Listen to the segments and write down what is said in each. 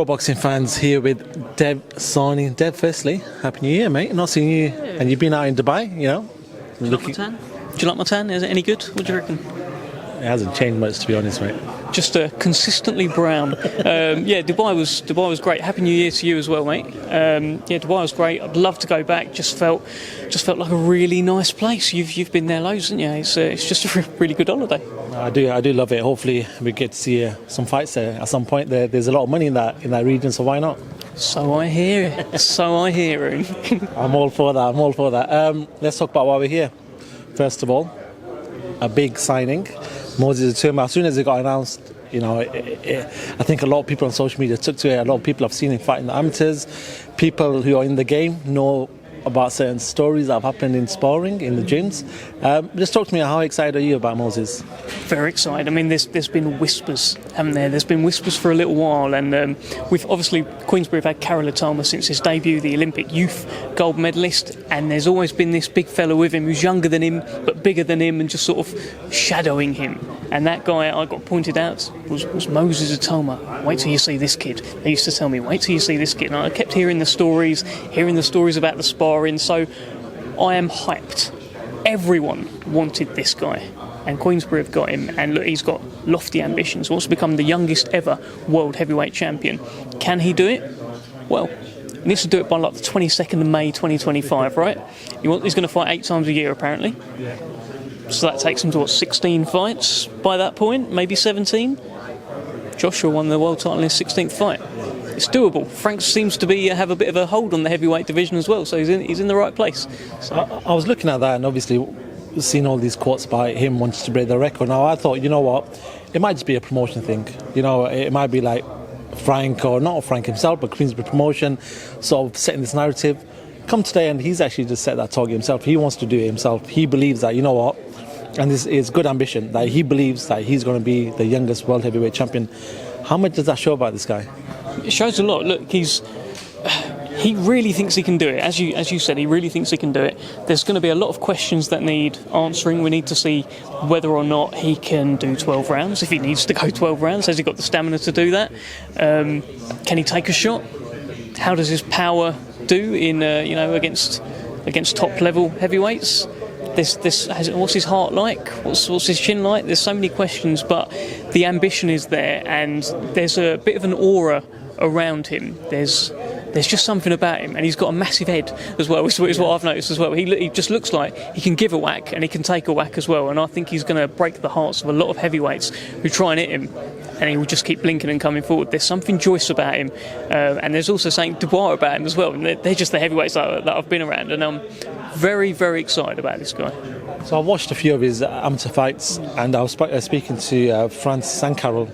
boxing fans here with Dev Sahni. Dev, firstly, Happy New Year, mate. Not seeing you, and you've been out in Dubai, you know. Do you like my tan? Do you like my tan? Is it any good? What do you reckon? It hasn't changed much, to be honest, mate. Just consistently brown. Dubai was great. Happy New Year to you as well, mate. Dubai was great. I'd love to go back. Just felt like a really nice place. You've been there loads, haven't you? It's just a really good holiday. I do love it. Hopefully we get to see some fights there at some point. There's a lot of money in that region, so why not? So I hear. I'm all for that. Let's talk about why we're here. First of all, a big signing. Moses Itauma, as soon as it got announced, you know, I think a lot of people on social media took to it. A lot of people have seen him fight in the amateurs. People who are in the game know about certain stories that have happened in sparring, in the gyms. Just talk to me, how excited are you about Moses? Very excited. I mean, there's been whispers, haven't there? There's been whispers for a little while, and we've obviously, Queensberry have had Karol Itauma since his debut, the Olympic youth gold medalist, and there's always been this big fella with him who's younger than him, but bigger than him, and just sort of shadowing him. And that guy I got pointed out was Moses Itauma. Wait till you see this kid. They used to tell me, wait till you see this kid. And I kept hearing the stories about the sparring. So I am hyped. Everyone wanted this guy. And Queensberry have got him. And look, he's got lofty ambitions. He wants to become the youngest ever world heavyweight champion. Can he do it? Well, he needs to do it by like the 22nd of May 2025, right? He's going to fight 8 times a year, apparently. So that takes him to, 16 fights by that point, maybe 17. Joshua won the world title in his 16th fight. It's doable. Frank seems to have a bit of a hold on the heavyweight division as well, so he's in the right place. So. I was looking at that, and obviously seen all these quotes about him wanting to break the record. Now I thought, you know what, it might just be a promotion thing. You know, it might be like Frank, or not Frank himself, but Queensberry promotion, sort of setting this narrative. Come today, and he's actually just set that target himself. He wants to do it himself. He believes that, you know what, and this is good ambition, that he believes that he's going to be the youngest world heavyweight champion. How much does that show about this guy? It shows a lot. Look, he really thinks he can do it. As you said, he really thinks he can do it. There's going to be a lot of questions that need answering. We need to see whether or not he can do 12 rounds, if he needs to go 12 rounds. Has he got the stamina to do that? Can he take a shot? How does his power do in against top level heavyweights? What's his heart like? What's his chin like? There's so many questions, but the ambition is there, and there's a bit of an aura around him. There's just something about him, and he's got a massive head as well, is what I've noticed as well. He just looks like he can give a whack, and he can take a whack as well, and I think he's going to break the hearts of a lot of heavyweights who try and hit him, and he will just keep blinking and coming forward. There's something joyous about him, and there's also something Dubois about him as well, and they're just the heavyweights that I've been around, and I'm very, very excited about this guy. So I watched a few of his amateur fights, and I was speaking to Francis and Karol.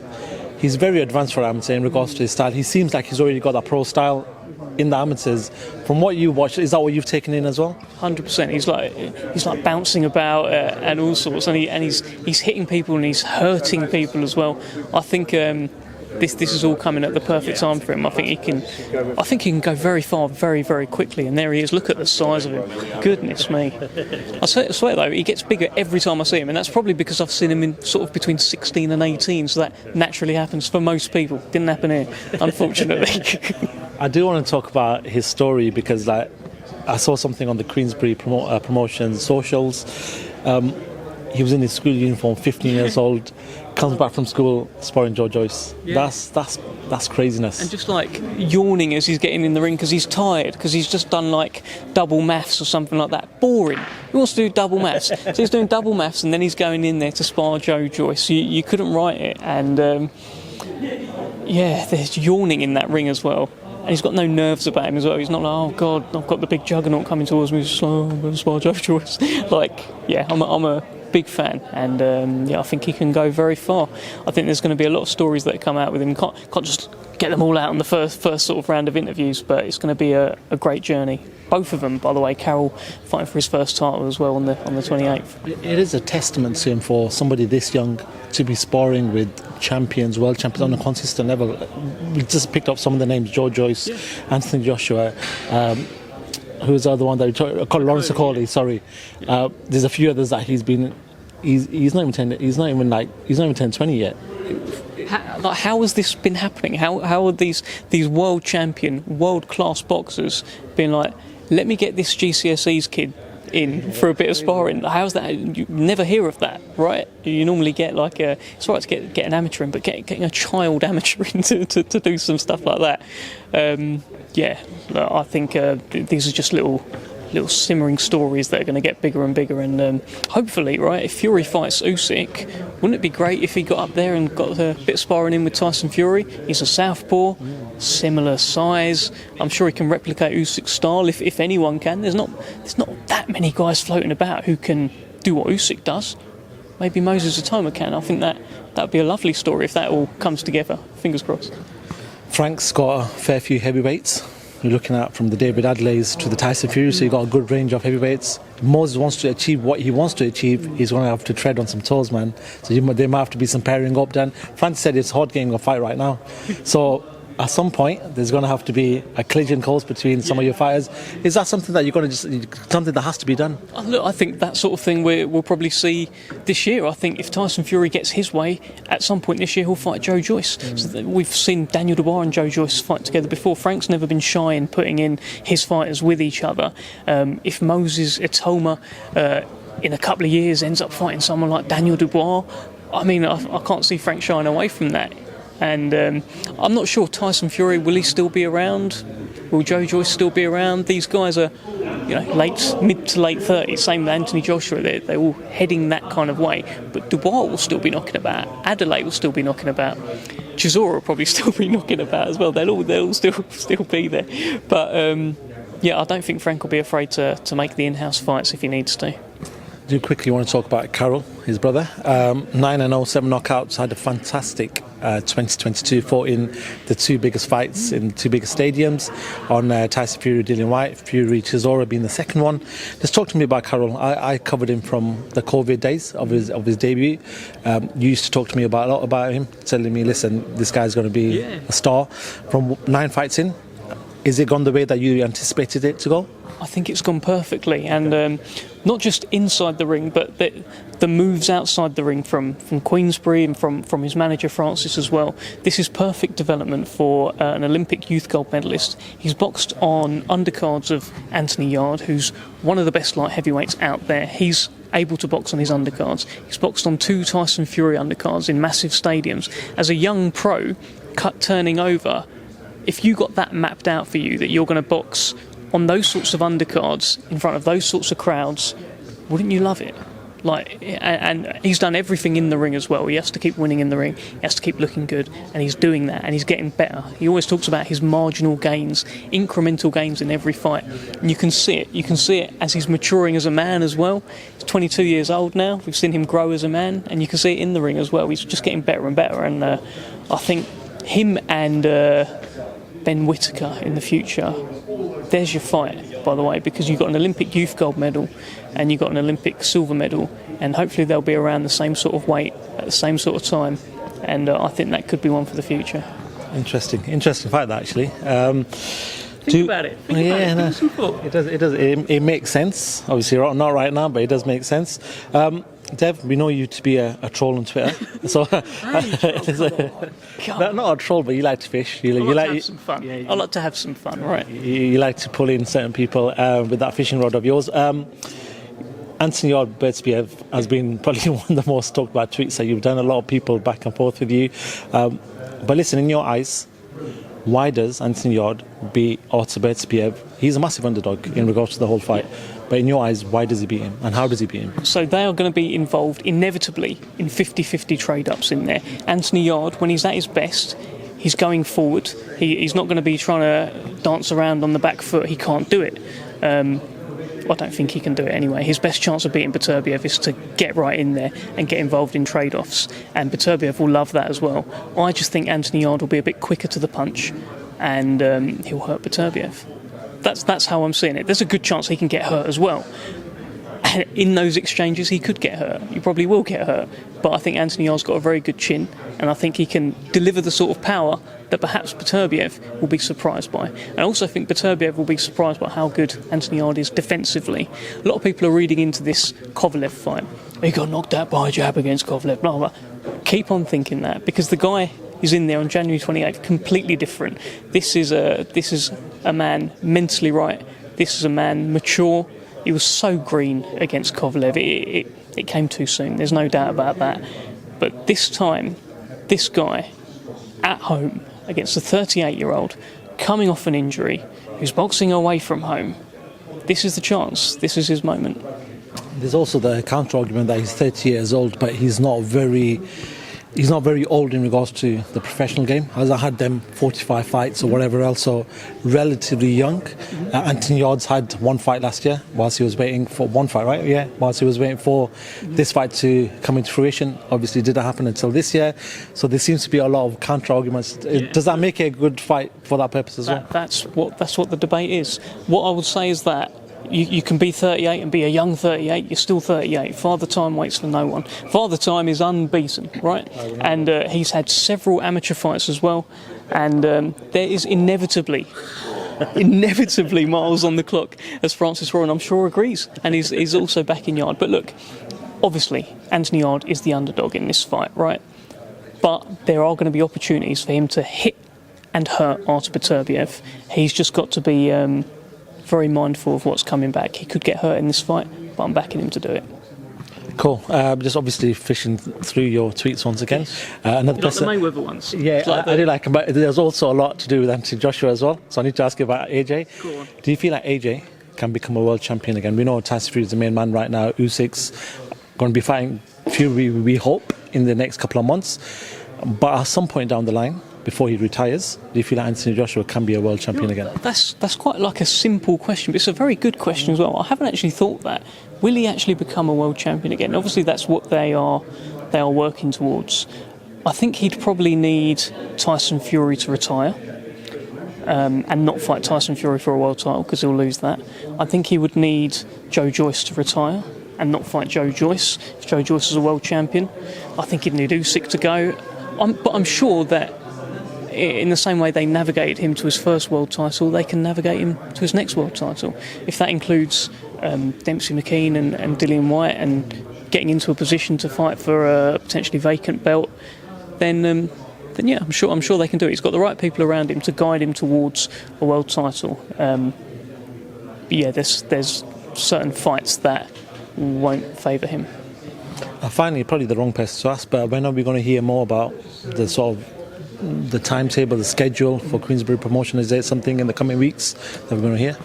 He's very advanced for amateur in regards to his style. He seems like he's already got that pro style in the amateurs. From what you watched, is that what you've taken in as well? 100%. He's like bouncing about and all sorts, and he's hitting people and he's hurting people as well. I think this is all coming at the perfect time for him. I think he can go very far, very, very quickly. And there he is. Look at the size of him. Goodness me. I swear though, he gets bigger every time I see him, and that's probably because I've seen him in sort of between 16 and 18. So that naturally happens for most people. Didn't happen here, unfortunately. I do want to talk about his story, because I saw something on the Queensberry promotion socials. He was in his school uniform, 15 years old, comes back from school sparring Joe Joyce. Yeah. That's craziness. And just like yawning as he's getting in the ring because he's tired, because he's just done like double maths or something like that. Boring. He wants to do double maths. So he's doing double maths, and then he's going in there to spar Joe Joyce. You couldn't write it. And there's yawning in that ring as well. And he's got no nerves about him as well. He's not like, oh God, I've got the big juggernaut coming towards me. He's just like, oh, I'm going to spar Joe Joyce. I'm a big fan, and I think he can go very far. I think there's going to be a lot of stories that come out with him. Can't just get them all out in the first sort of round of interviews, but it's going to be a great journey. Both of them, by the way. Karol fighting for his first title as well on the 28th. It is a testament to him for somebody this young to be sparring with world champions on a consistent level. We just picked up some of the names: Joe Joyce, Anthony Joshua. Who's the other one that we talked? Lawrence Okoli, sorry. There's a few others that he's been he's not even 10. He's not even 10, 20 yet. How has this been happening? How are these world champion, world class boxers been like, let me get this GCSEs kid in for a bit of sparring? How's that? You never hear of that, right? You normally get like it's all right to get an amateur in, but getting a child amateur in to do some stuff like that. I think these are just little simmering stories that are going to get bigger and bigger, and hopefully, right, if Fury fights Usyk, wouldn't it be great if he got up there and got a bit of sparring in with Tyson Fury? He's a southpaw, similar size. I'm sure he can replicate Usyk's style if anyone can. There's not that many guys floating about who can do what Usyk does. Maybe Moses Itauma can. I think that would be a lovely story if that all comes together. Fingers crossed. Frank's got a fair few heavyweights. You're looking at from the David Adelays to the Tyson Fury, so you've got a good range of heavyweights. If Moses wants to achieve what he wants to achieve, he's going to have to tread on some toes, man. So there might have to be some pairing up. Then Frank said it's hard getting a fight right now. So at some point, there's going to have to be a collision course between some of your fighters. Is that something that you're going to something that has to be done? Look, I think that sort of thing we'll probably see this year. I think if Tyson Fury gets his way, at some point this year he'll fight Joe Joyce. So we've seen Daniel Dubois and Joe Joyce fight together before. Frank's never been shy in putting in his fighters with each other. If Moses Itauma in a couple of years ends up fighting someone like Daniel Dubois, I mean, I can't see Frank shying away from that. And I'm not sure Tyson Fury, will he still be around? Will Joe Joyce still be around? These guys are, mid to late 30s. Same with Anthony Joshua. They're all heading that kind of way. But Dubois will still be knocking about. Adelaide will still be knocking about. Chisora will probably still be knocking about as well. They'll all still be there. But I don't think Frank will be afraid to make the in-house fights if he needs to. Do you quickly want to talk about Karol, his brother? 9-0, 7 knockouts, had a fantastic 2022, fought in the two biggest fights in the two biggest stadiums on Tyson Fury, Dillian Whyte, Fury, Chisora being the second one. Just talk to me about Karol. I covered him from the COVID days of his debut. You used to talk to me a lot about him, telling me, listen, this guy's going to be a star. From 9 fights in, is it gone the way that you anticipated it to go? I think it's gone perfectly, and not just inside the ring, but the moves outside the ring from Queensberry and from his manager Francis as well. This is perfect development for an Olympic youth gold medalist. He's boxed on undercards of Anthony Yarde, who's one of the best light heavyweights out there. He's able to box on his undercards. He's boxed on 2 Tyson Fury undercards in massive stadiums. As a young pro, turning over, if you got that mapped out for you, that you're going to box on those sorts of undercards in front of those sorts of crowds, wouldn't you love it? And he's done everything in the ring as well. He has to keep winning in the ring. He has to keep looking good, and he's doing that, and he's getting better. He always talks about his marginal gains, incremental gains in every fight, and you can see it. You can see it as he's maturing as a man as well. He's 22 years old now. We've seen him grow as a man, and you can see it in the ring as well. He's just getting better and better, and I think him and Ben Whittaker in the future, there's your fight, by the way, because you've got an Olympic youth gold medal and you've got an Olympic silver medal, and hopefully they'll be around the same sort of weight at the same sort of time, and I think that could be one for the future. Interesting fight, that, actually. Think about it. It does. It makes sense. Obviously, not right now, but it does make sense. Dev, we know you to be a troll on Twitter. So not a troll, but you like to fish. You like to have some fun. I like to have some fun, right? You like to pull in certain people with that fishing rod of yours. Anthony Yarde Beterbiev has been probably one of the most talked about tweets that you've done. A lot of people back and forth with you. But listen, in your eyes, why does Anthony Yarde beat Artur Beterbiev? He's a massive underdog in regards to the whole fight. But in your eyes, why does he beat him? And how does he beat him? So they are going to be involved inevitably in 50-50 trade-ups in there. Anthony Yarde, when he's at his best, he's going forward. He's not going to be trying to dance around on the back foot. He can't do it. I don't think he can do it anyway. His best chance of beating Beterbiev is to get right in there and get involved in trade-offs. And Beterbiev will love that as well. I just think Anthony Yarde will be a bit quicker to the punch, and he'll hurt Beterbiev. That's how I'm seeing it. There's a good chance he can get hurt as well. in those exchanges, he could get hurt. He probably will get hurt. But I think Anthony Yarde's got a very good chin, and I think he can deliver the sort of power that perhaps Beterbiev will be surprised by. And I also think Beterbiev will be surprised by how good Anthony Yarde is defensively. A lot of people are reading into this Kovalev fight. He got knocked out by a jab against Kovalev, blah, blah. Keep on thinking that, because the guy who's in there on January 28th, completely different. This is a man mentally right. This is a man mature. He was so green against Kovalev. It came too soon. There's no doubt about that. But this time, this guy at home against a 38-year-old coming off an injury, who's boxing away from home, this is the chance. This is his moment. There's also the counter-argument that he's 30 years old, but he's not very old in regards to the professional game. As I had them 45 fights or whatever else, so relatively young. Anthony Yarde's had one fight last year whilst he was waiting for one fight, right? Yeah, whilst he was waiting for this fight to come into fruition. Obviously, it didn't happen until this year. So there seems to be a lot of counter-arguments. Yeah. Does that make it a good fight for that purpose as well? That's what the debate is. What I would say is that you can be 38 and be a young 38, you're still 38. Father Time waits for no one. Father Time is unbeaten, right? And he's had several amateur fights as well. And there is inevitably miles on the clock, as Francis Rowan, I'm sure, agrees. And he's also back in Yarde. But look, obviously, Anthony Yarde is the underdog in this fight, right? But there are going to be opportunities for him to hit and hurt Artur Beterbiev. He's just got to be very mindful of what's coming back. He could get hurt in this fight, but I'm backing him to do it. Cool. Just obviously fishing through your tweets once again. Another person, like the Mayweather ones. Yeah, I do like them, but there's also a lot to do with Anthony Joshua as well. So I need to ask you about AJ. Go on. Do you feel like AJ can become a world champion again? We know Tyson Fury is the main man right now. Usyk's going to be fighting Fury, we hope, in the next couple of months. But at some point down the line, before he retires, do you feel like Anthony Joshua can be a world champion again? That's quite like a simple question, but it's a very good question as well. I haven't actually thought that. Will he actually become a world champion again? Obviously, that's what they are working towards. I think he'd probably need Tyson Fury to retire and not fight Tyson Fury for a world title, because he'll lose that. I think he would need Joe Joyce to retire and not fight Joe Joyce if Joe Joyce is a world champion. I think he'd need Usyk to go. But I'm sure that in the same way they navigated him to his first world title, they can navigate him to his next world title. If that includes Dempsey McKean and Dillian Whyte and getting into a position to fight for a potentially vacant belt, then yeah, I'm sure they can do it. He's got the right people around him to guide him towards a world title. But yeah, there's certain fights that won't favour him. Finally, probably the wrong person to ask, but when are we going to hear more about the sort of the timetable, the schedule for Queensberry promotion? Is there something in the coming weeks that we're going to hear?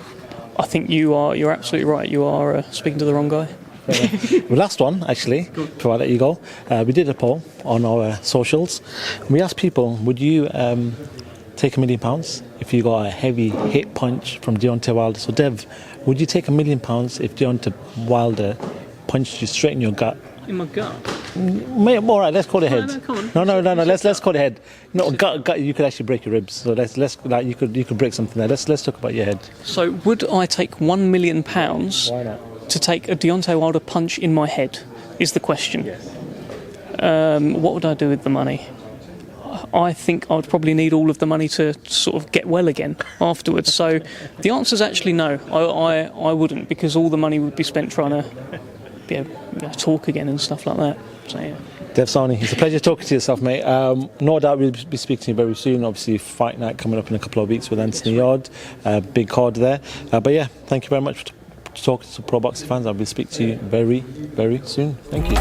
I think you're absolutely right. You are speaking to the wrong guy. The last one, actually, before I let you go, we did a poll on our socials. We asked people, would you take £1 million if you got a heavy hit punch from Deontay Wilder? So Dev, would you take £1 million if Deontay Wilder punched you straight in your gut? In my gut? All right, let's call it head. No, come on. No. Let's call it head. No, gut. You could actually break your ribs. So let's like you could break something there. Let's talk about your head. So would I take £1 million Why not? to take a Deontay Wilder punch in my head? Is the question. Yes. What would I do with the money? I think I'd probably need all of the money to sort of get well again afterwards. So the answer is actually no. I wouldn't, because all the money would be spent trying to talk again and stuff like that. So yeah. Dev Sahni, it's a pleasure talking to yourself, mate. No doubt we'll be speaking to you very soon. Obviously, fight night coming up in a couple of weeks with Anthony Yarde. Big card there. But yeah, thank you very much for talking to pro boxing fans. I will speak to you very, very soon. Thank you.